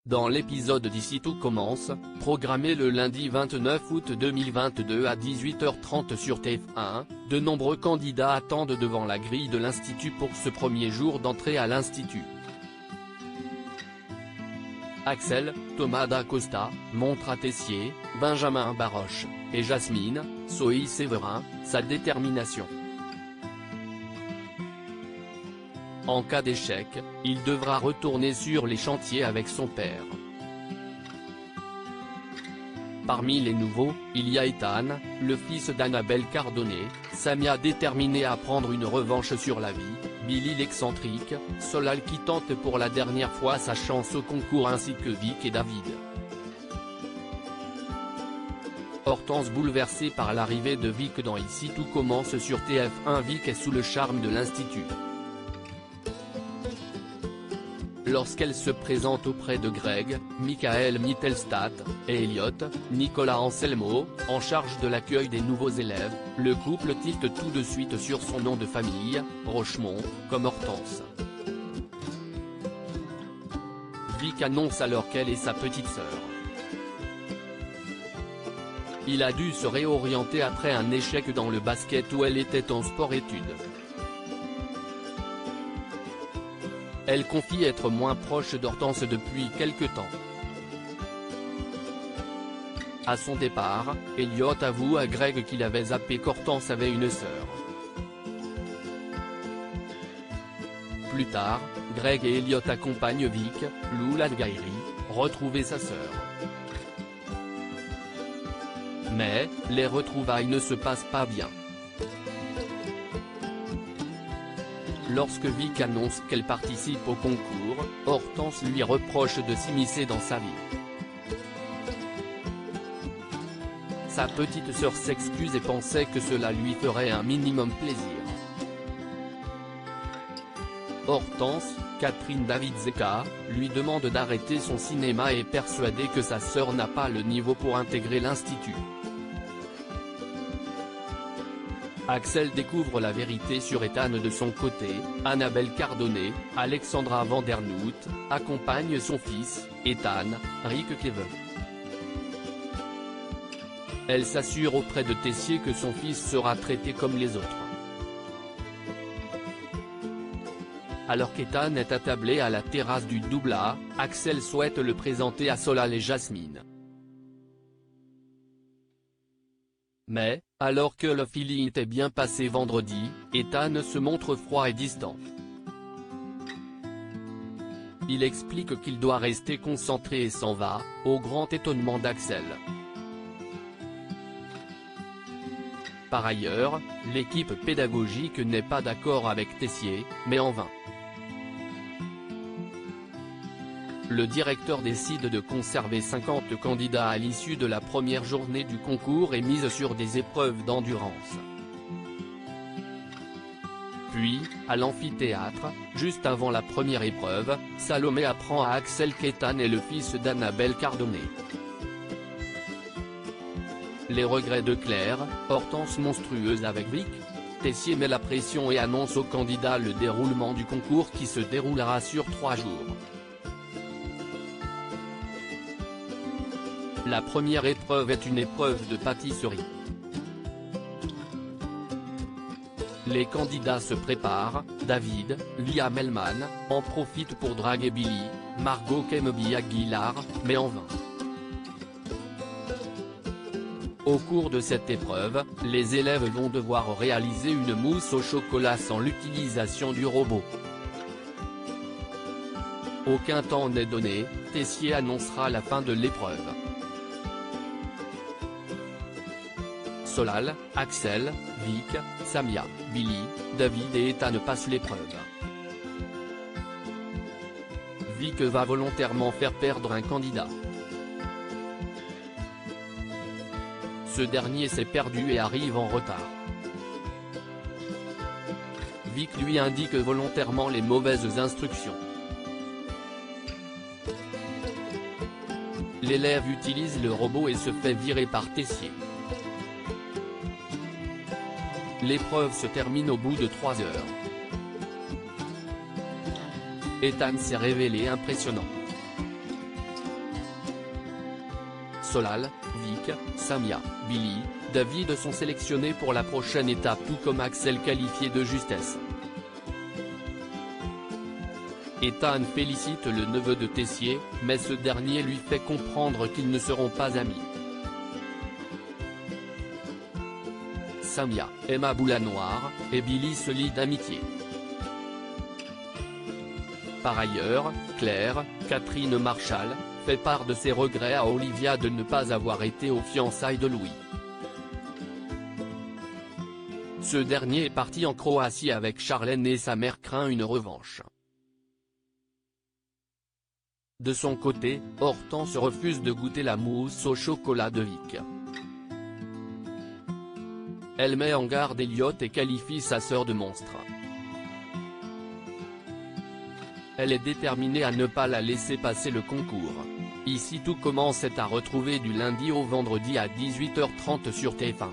Dans l'épisode d'Ici tout commence, programmé le lundi 29 août 2022 à 18h30 sur TF1, de nombreux candidats attendent devant la grille de l'Institut pour ce premier jour d'entrée à l'Institut. Axel, Thomas Dacosta, montre à Tessier, Benjamin Baroche, et Jasmine, Zoé Séverin, sa détermination. En cas d'échec, il devra retourner sur les chantiers avec son père. Parmi les nouveaux, il y a Ethan, le fils d'Annabelle Cardonnet, Samia déterminée à prendre une revanche sur la vie, Billy l'excentrique, Solal qui tente pour la dernière fois sa chance au concours ainsi que Vic et David. Hortense bouleversée par l'arrivée de Vic dans Ici tout commence sur TF1. Vic est sous le charme de l'Institut. Lorsqu'elle se présente auprès de Greg, Michael Mittelstadt, et Elliot, Nicolas Anselmo, en charge de l'accueil des nouveaux élèves, le couple tilte tout de suite sur son nom de famille, Rochemont, comme Hortense. Vic annonce alors qu'elle est sa petite sœur. Il a dû se réorienter après un échec dans le basket où elle était en sport-études. Elle confie être moins proche d'Hortense depuis quelque temps. À son départ, Elliot avoue à Greg qu'il avait zappé qu'Hortense avait une sœur. Plus tard, Greg et Elliot accompagnent Vic, Lou Ladgairi, retrouver sa sœur. Mais, les retrouvailles ne se passent pas bien. Lorsque Vic annonce qu'elle participe au concours, Hortense lui reproche de s'immiscer dans sa vie. Sa petite sœur s'excuse et pensait que cela lui ferait un minimum plaisir. Hortense, Catherine Davidzeka, lui demande d'arrêter son cinéma et est persuadée que sa sœur n'a pas le niveau pour intégrer l'Institut. Axel découvre la vérité sur Ethan de son côté. Annabelle Cardonnet, Alexandra Vandernoot, accompagne son fils, Ethan, Rick Kevin. Elle s'assure auprès de Tessier que son fils sera traité comme les autres. Alors qu'Ethan est attablé à la terrasse du double A, Axel souhaite le présenter à Solal et Jasmine. Mais, alors que le feeling était bien passé vendredi, Ethan se montre froid et distant. Il explique qu'il doit rester concentré et s'en va, au grand étonnement d'Axel. Par ailleurs, l'équipe pédagogique n'est pas d'accord avec Tessier, mais en vain. Le directeur décide de conserver 50 candidats à l'issue de la première journée du concours et mise sur des épreuves d'endurance. Puis, à l'amphithéâtre, juste avant la première épreuve, Salomé apprend à Axel qu'Ethan est le fils d'Annabelle Cardonnet. Les regrets de Claire, Hortense monstrueuse avec Vic. Tessier met la pression et annonce aux candidats le déroulement du concours qui se déroulera sur 3 jours. La première épreuve est une épreuve de pâtisserie. Les candidats se préparent. David, Liam Hellman, en profite pour draguer Billy, Margot Kemeby Aguilar, mais en vain. Au cours de cette épreuve, les élèves vont devoir réaliser une mousse au chocolat sans l'utilisation du robot. Aucun temps n'est donné, Tessier annoncera la fin de l'épreuve. Solal, Axel, Vic, Samia, Billy, David et Ethan passent l'épreuve. Vic va volontairement faire perdre un candidat. Ce dernier s'est perdu et arrive en retard. Vic lui indique volontairement les mauvaises instructions. L'élève utilise le robot et se fait virer par Tessier. L'épreuve se termine au bout de 3 heures. Ethan s'est révélé impressionnant. Solal, Vic, Samia, Billy, David sont sélectionnés pour la prochaine étape tout comme Axel qualifié de justesse. Ethan félicite le neveu de Tessier, mais ce dernier lui fait comprendre qu'ils ne seront pas amis. Samia, Emma Boulanoir, et Billy se lient d'amitié. Par ailleurs, Claire, Catherine Marshall, fait part de ses regrets à Olivia de ne pas avoir été aux fiançailles de Louis. Ce dernier est parti en Croatie avec Charlène et sa mère craint une revanche. De son côté, Hortense refuse de goûter la mousse au chocolat de Vic. Elle met en garde Elliot et qualifie sa sœur de monstre. Elle est déterminée à ne pas la laisser passer le concours. Ici tout commence est à retrouver du lundi au vendredi à 18h30 sur TF1.